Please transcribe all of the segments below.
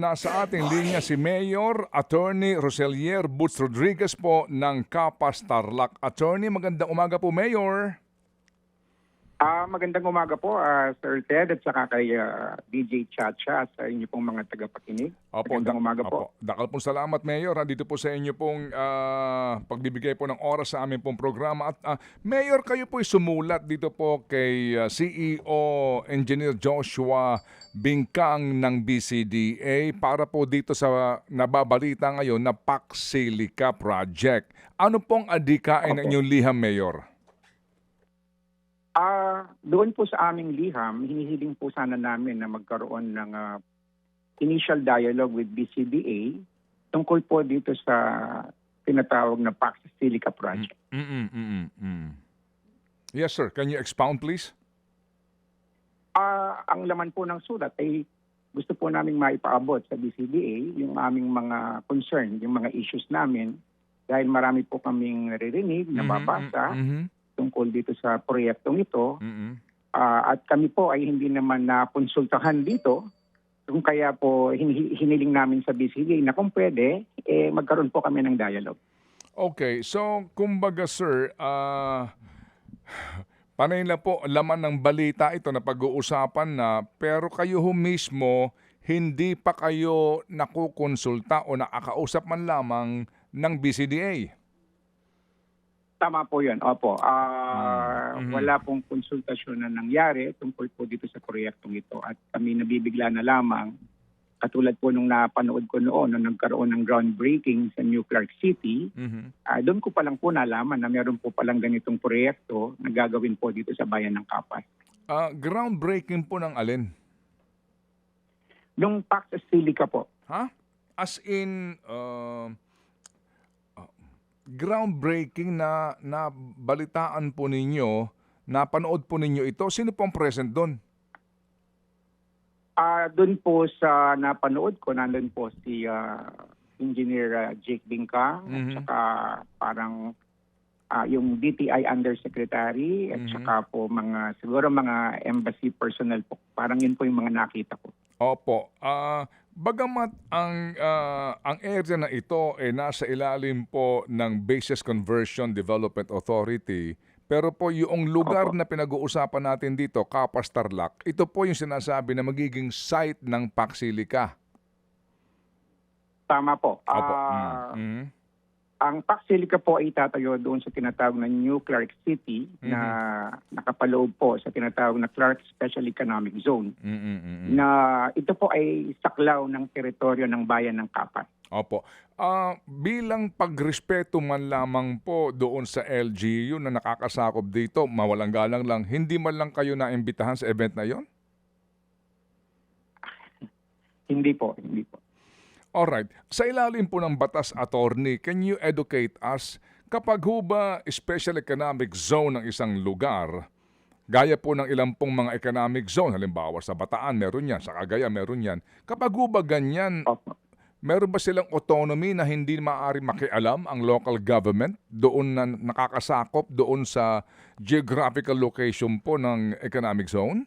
nasa ating linya si Mayor Attorney Roselier Butz Rodriguez po ng Kapas Tarlac. Attorney, magandang umaga po, Mayor. Magandang umaga po, Sir Ted, at saka kay DJ Chacha at sa inyo pong mga tagapakinig. Magandang umaga po. Dakal pong salamat, Mayor. Dito po sa inyo pong pagbibigay po ng oras sa aming pong programa. At Mayor, kayo po'y sumulat dito po kay CEO Engineer Joshua Bingkang ng BCDA para po dito sa nababalita ngayon na Pax Silica Project. Ano pong adikain ng inyong liham, Mayor? Doon po sa aming liham, hinihiling po sana namin na magkaroon ng initial dialogue with BCDA tungkol po dito sa tinatawag na Pax Silica Project. Yes, sir. Can you expound, please? Ang laman po ng sulat ay gusto po namin maipaabot sa BCDA yung aming mga concern, yung mga issues namin dahil marami po kaming naririnig, nababasa, tungkol dito sa proyektong ito. At kami po ay hindi naman nakonsultahan dito. Kung kaya po hiniling namin sa BCDA na kung pwede, magkaroon po kami ng dialogue. Okay. So, kumbaga sir, panay na po laman ng balita ito na pag-uusapan na pero kayo ho mismo hindi pa kayo nakukonsulta o nakakausap man lamang ng BCDA. Tama po yun. Opo. Wala pong konsultasyon na nangyari tungkol po dito sa proyektong ito. At kami nabibigla na lamang, katulad po nung napanood ko noon, nung nagkaroon ng groundbreaking sa New Clark City, doon ko palang po nalaman na meron po palang ganitong proyekto na gagawin po dito sa bayan ng Kapas. Groundbreaking po ng alin? Nung Pax Silica po. Ha? As in... groundbreaking na balitaan po ninyo, napanood po ninyo ito. Sino pong present doon? Doon po sa napanood ko, nandun po si Engineer Jake Bingkang, at saka parang yung DTI Undersecretary, at saka po siguro mga embassy personnel po. Parang yun po yung mga nakita ko. Opo. Bagamat ang area na ito ay nasa ilalim po ng Bases Conversion Development Authority, pero po yung lugar na pinag-uusapan natin dito, Kapas Tarlac, ito po yung sinasabi na magiging site ng Pax Silica. Tama po. Opo. Ang Pax Silica po ay itatayo doon sa tinatawag na New Clark City na nakapaloob po sa tinatawag na Clark Special Economic Zone na ito po ay saklaw ng teritoryo ng bayan ng Kapas. Opo. Bilang pagrespeto man lamang po doon sa LGU na nakakasakop dito, mawalang galang lang, hindi man lang kayo naimbitahan sa event na yon? Hindi po, hindi po. Alright. Sa ilalim po ng batas, attorney, can you educate us kapag ho ba special economic zone ng isang lugar, gaya po ng ilang pong mga economic zone, halimbawa sa Bataan meron yan, sa Cagayan meron yan, kapag ho ba ganyan, meron ba silang autonomy na hindi maaari makialam ang local government doon na nakakasakop doon sa geographical location po ng economic zone?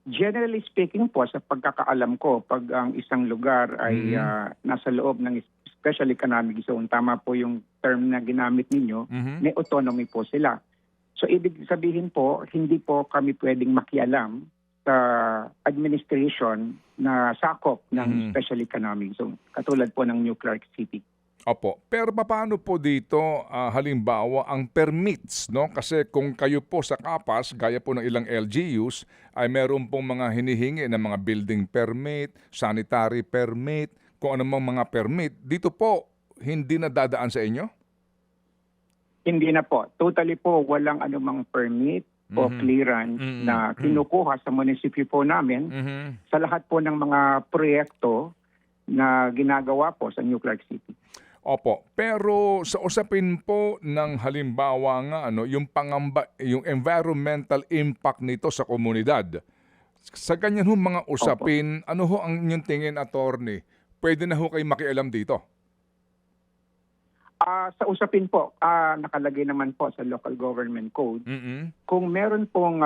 Generally speaking po, sa pagkakaalam ko, pag ang isang lugar ay nasa loob ng special economic zone, tama po yung term na ginamit ninyo, may autonomy po sila. So ibig sabihin po, hindi po kami pwedeng makialam sa administration na sakop ng special economic zone, katulad po ng New Clark City. Opo. Pero paano po dito, halimbawa, ang permits, no? Kasi kung kayo po sa Kapas, gaya po ng ilang LGUs, ay meron pong mga hinihingi ng mga building permit, sanitary permit, kung anumang mga permit. Dito po, hindi na dadaan sa inyo? Hindi na po. Totally po, walang anumang permit o clearance na kinukuha sa munisipyo po namin sa lahat po ng mga proyekto na ginagawa po sa New Clark City. Opo, pero sa usapin po ng halimbawa nga yung pangamba, yung environmental impact nito sa komunidad. Sa ganyan ho mga usapin, ano ho ang inyong tingin, attorney? Pwede na ho kayo makialam dito? Sa usapin po, nakalagay naman po sa local government code. Kung meron pong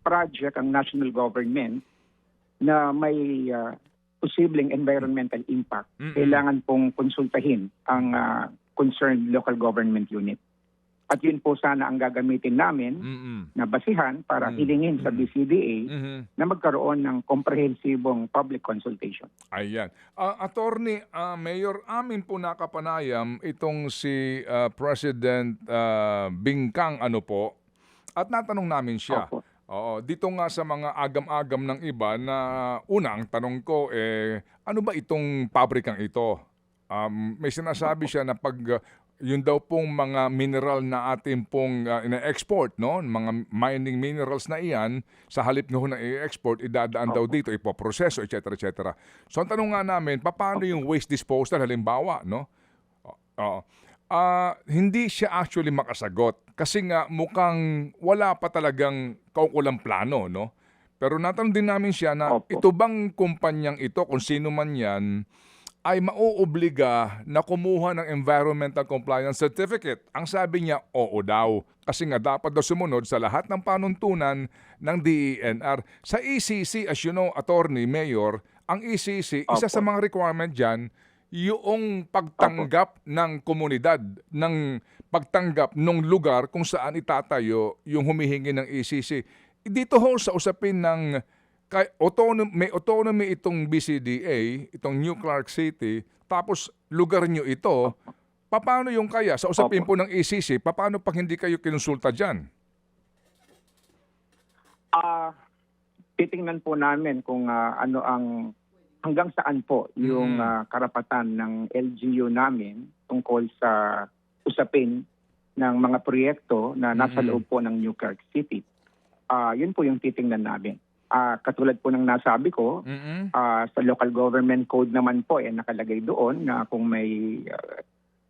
project ang national government na may posibleng environmental impact, Mm-mm. kailangan pong konsultahin ang concerned local government unit. At yun po sana ang gagamitin namin Mm-mm. na basihan para hilingin sa BCDA Mhm. na magkaroon ng komprehensibong public consultation. Ayan. Attorney, Mayor, amin po nakapanayam itong si President Bingkang ano po. At natanong namin siya. Opo. Oo, dito nga sa mga agam-agam ng iba na unang tanong ko ano ba itong pabrikang ito? May sinasabi siya na pag yun daw pong mga mineral na ating pong ina-export, no? Mga mining minerals na iyan, sa halip na ho na i-export, idadaan daw Opo. dito, ipoproseso, etc. etc. So ang tanong nga namin, paano yung waste disposal halimbawa, no? Oo. Hindi siya actually makasagot kasi nga mukhang wala pa talagang kaukulang plano, no? Pero natanong din namin siya na Opo. ito bang kumpanyang ito, kung sino man yan, ay mauobliga na kumuha ng environmental compliance certificate. Ang sabi niya, oo daw. Kasi nga dapat daw sumunod sa lahat ng panuntunan ng DENR. Sa ECC, as you know, Attorney, Mayor, ang ECC, isa Opo. sa mga requirement dyan, yung pagtanggap ng komunidad, ng pagtanggap ng lugar kung saan itatayo yung humihingi ng ECC. Dito ho sa usapin ng may autonomy itong BCDA, itong New Clark City, tapos lugar nyo ito, paano yung kaya? Sa usapin Opo. po ng ECC, paano pag hindi kayo kinonsulta dyan? Titingnan po namin kung ano ang hanggang saan po yung karapatan ng LGU namin tungkol sa usapin ng mga proyekto na nasa loob po ng New Clark City. Yun po yung titingnan namin. Katulad po ng nasabi ko, sa local government code naman po nakalagay doon na kung may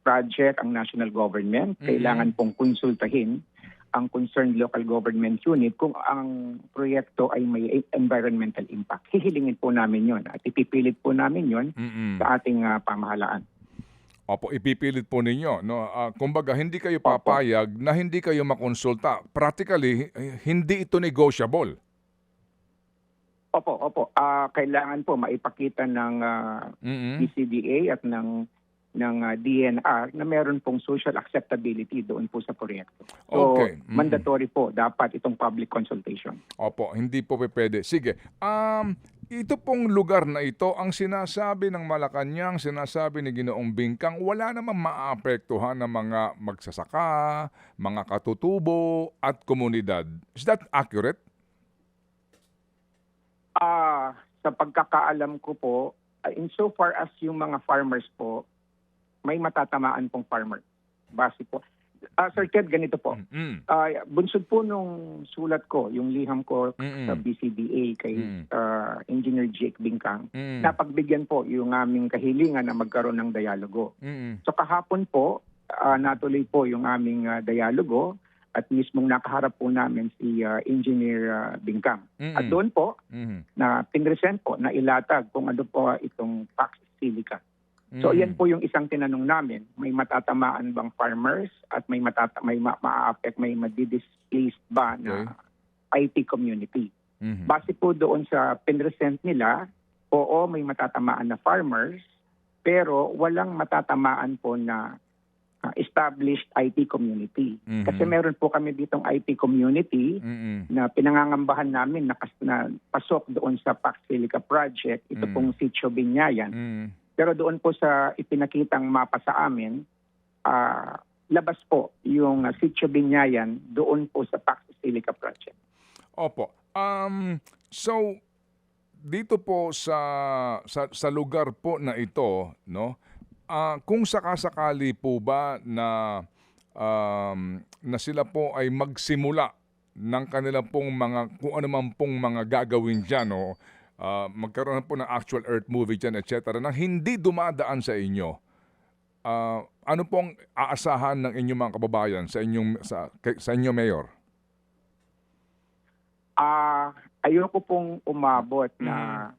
project ang national government, kailangan pong konsultahin ang concerned local government unit kung ang proyekto ay may environmental impact. Hihilingin po namin yon at ipipilit po namin yon sa ating pamahalaan. Opo, ipipilit po ninyo. No? Kumbaga, hindi kayo Opo. papayag na hindi kayo makonsulta. Practically, hindi ito negotiable. Opo. Kailangan po maipakita ng BCDA at ng DNR na meron pong social acceptability doon po sa proyekto. So, Okay. mandatory po dapat itong public consultation. Opo, hindi po pwede. Sige. Ito pong lugar na ito, ang sinasabi ng Malacanang, sinasabi ni Ginoong Bingkang, wala namang maapektuhan ng mga magsasaka, mga katutubo, at komunidad. Is that accurate? Sa pagkakaalam ko po, insofar as yung mga farmers po, may matatamaan pong farmer. Base po. Sir Ted, ganito po. Bunsod po nung sulat ko, yung liham ko sa BCDA kay Engineer Jake Bingkang, napagbigyan po yung aming kahilingan na magkaroon ng dialogo. So kahapon po, natuloy po yung aming dialogo at mismong nakaharap po namin si Engineer Bingkang. At doon po, na pinresent po, na ilatag kung ano po itong Pax Silica. So yan po yung isang tinanong namin, may matatamaan bang farmers at may ma-affect, may madi-displaced ba na IT community. Base po doon sa pinresent nila, oo, may matatamaan na farmers, pero walang matatamaan po na established IT community. Kasi meron po kami ditong IT community na pinangangambahan namin na pasok doon sa Pax Silica project, ito pong Sitio Binyayan. Pero doon po sa ipinakitang mapa sa amin, labas po yung Sitio Binyayan doon po sa Pax Silica project. Opo. So dito po sa lugar po na ito, no? Kung sakasakali po ba na sila po ay magsimula ng kanilang pong mga kung ano man pong mga gagawin diyan, no? Magkaroon po ng actual earth movie dyan, etc. na hindi dumadaan sa inyo, ano pong aasahan ng inyong mga kababayan sa inyo, Mayor? Ayoko pong umabot na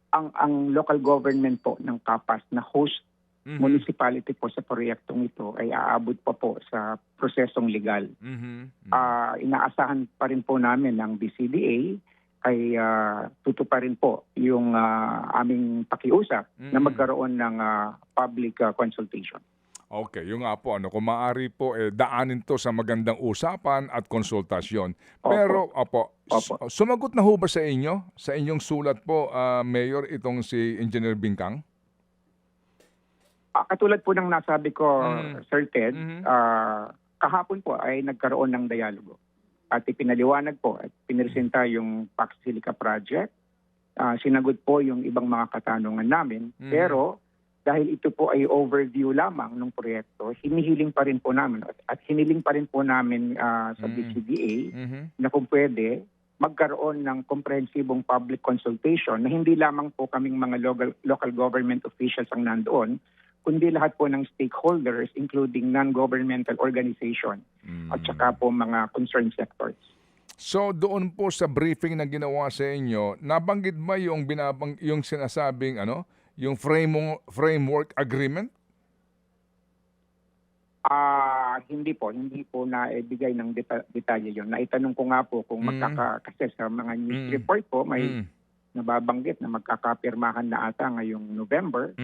ang local government po ng Capas na host municipality po sa proyektong ito ay aabot pa po sa prosesong legal. Inaasahan pa rin po namin ng BCDA ay tutuparin po yung aming pakiusap na magkaroon ng public consultation. Okay, yung nga po, kung maaari po, daanin to sa magandang usapan at konsultasyon. Pero, sumagot na ho ba sa inyo, sa inyong sulat po, Mayor, itong si Engineer Bingkang? Katulad po ng nasabi ko, Sir Ted, kahapon po ay nagkaroon ng dialogo. At ipinaliwanag po at pinresenta yung Pax Silica Project. Sinagot po yung ibang mga katanungan namin. Pero dahil ito po ay overview lamang ng proyekto, hinihiling pa rin po namin at hiniling pa rin po namin sa BCDA na kung pwede magkaroon ng komprehensibong public consultation na hindi lamang po kaming mga local government officials ang nandoon, kundi lahat po ng stakeholders including non-governmental organization at saka po mga concerned sectors. So doon po sa briefing na ginawa sa inyo, nabanggit ba yung yung sinasabing yung framework agreement? Hindi po na ibigay ng detalye yon. Naitanong ko nga po kung kasi sa mga news report po may nababanggit na magkakapirmahan na ata ngayong November.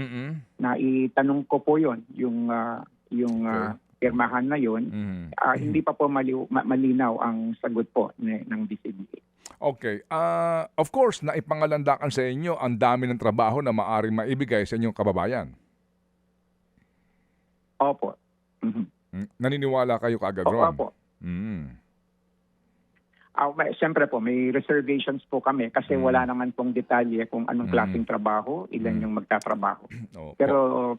Na itanong ko po yon yung pirmahan na yon. Hindi pa po malinaw ang sagot po ng DCDA. Okay. Of course, naipangalandakan sa inyo ang dami ng trabaho na maaaring maibigay sa inyong kababayan. Opo. Naniniwala kayo kaagad ron? Opo. Siyempre po, may reservations po kami kasi wala naman pong detalye kung anong klaseng trabaho, ilan yung magtatrabaho. Pero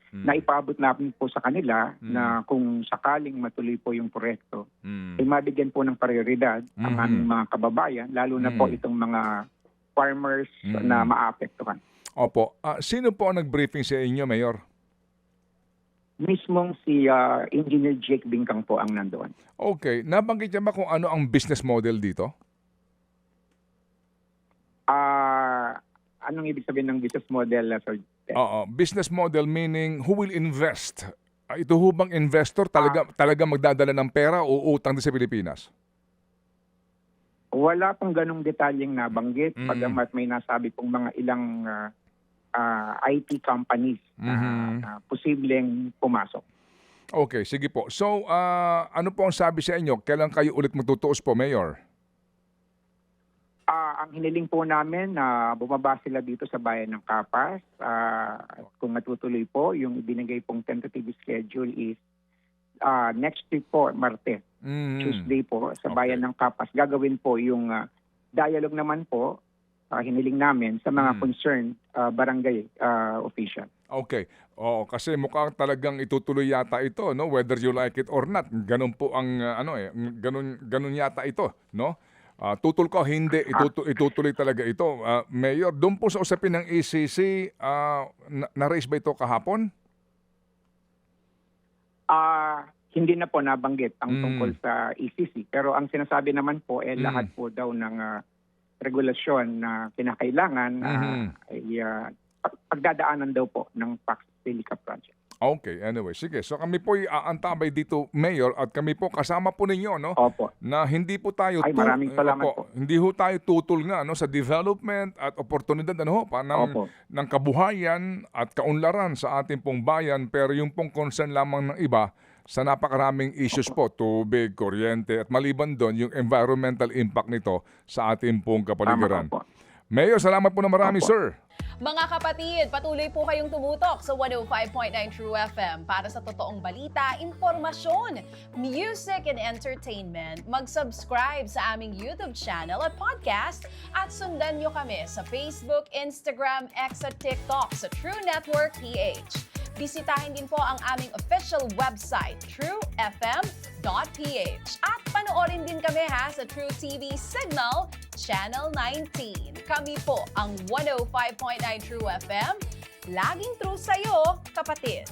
naipabot namin po sa kanila na kung sakaling matuloy po yung proyekto, ay mabigyan po ng prioridad ang aming mga kababayan, lalo na po itong mga farmers na maapektuhan. Opo. Sino po ang nag-briefing sa inyo, Mayor? Mismong si Engineer Jake Bingkang po ang nandoon. Okay. Nabanggit niya ba kung ano ang business model dito? Anong ibig sabihin ng business model, Sir? Business model meaning who will invest? Ito ho bang investor talaga magdadala ng pera o utang din sa Pilipinas? Wala pong ganong detalyeng nabanggit. Pagamat may nasabi pong mga ilang IT companies na posibleng pumasok. Okay, sige po. So, ano po ang sabi sa inyo? Kailan kayo ulit magtutuos po, Mayor? Ang hiniling po namin na bumaba sila dito sa bayan ng Kapas. Kung matutuloy po, yung ibinigay pong tentative schedule is next week po, Martes. Tuesday po, sa bayan ng Kapas. Gagawin po yung dialogue naman po, hiniling namin sa mga concerned barangay official. Okay. Kasi mukhang talagang itutuloy yata ito, no? Whether you like it or not. Ganun po ang ganun yata ito, no? Tutol ko hindi itutuloy talaga ito. Mayor, doon po sa usapin ng ECC, na-raise ba ito kahapon? Hindi na po nabanggit ang tungkol sa ECC. Pero ang sinasabi naman po lahat po daw ng regulasyon na kinakailangan ay pagdadaanan daw po ng Pax Silica Project. Okay, anyway, sige. So kami po aantabay dito, Mayor, at kami po kasama po ninyo, no? Opo. Na hindi po tayo maraming salamat po. Hindi ho tayo tutol nga sa development at oportunidad ng kabuhayan at kaunlaran sa ating pong bayan, pero yung pong concern lamang ng iba sa napakaraming issues po, tubig, kuryente, at maliban doon, yung environmental impact nito sa ating pong kapaligiran. Mayor, salamat po na marami, sir. Mga kapatid, patuloy po kayong tumutok sa 105.9 True FM para sa totoong balita, impormasyon, music, and entertainment. Mag-subscribe sa aming YouTube channel at podcast at sundan nyo kami sa Facebook, Instagram, X at TikTok sa True Network PH. Bisitahin din po ang aming official website, truefm.ph. At panoorin din kami sa True TV Signal, Channel 19. Kami po ang 105.9 True FM. Laging true sa'yo, kapatid.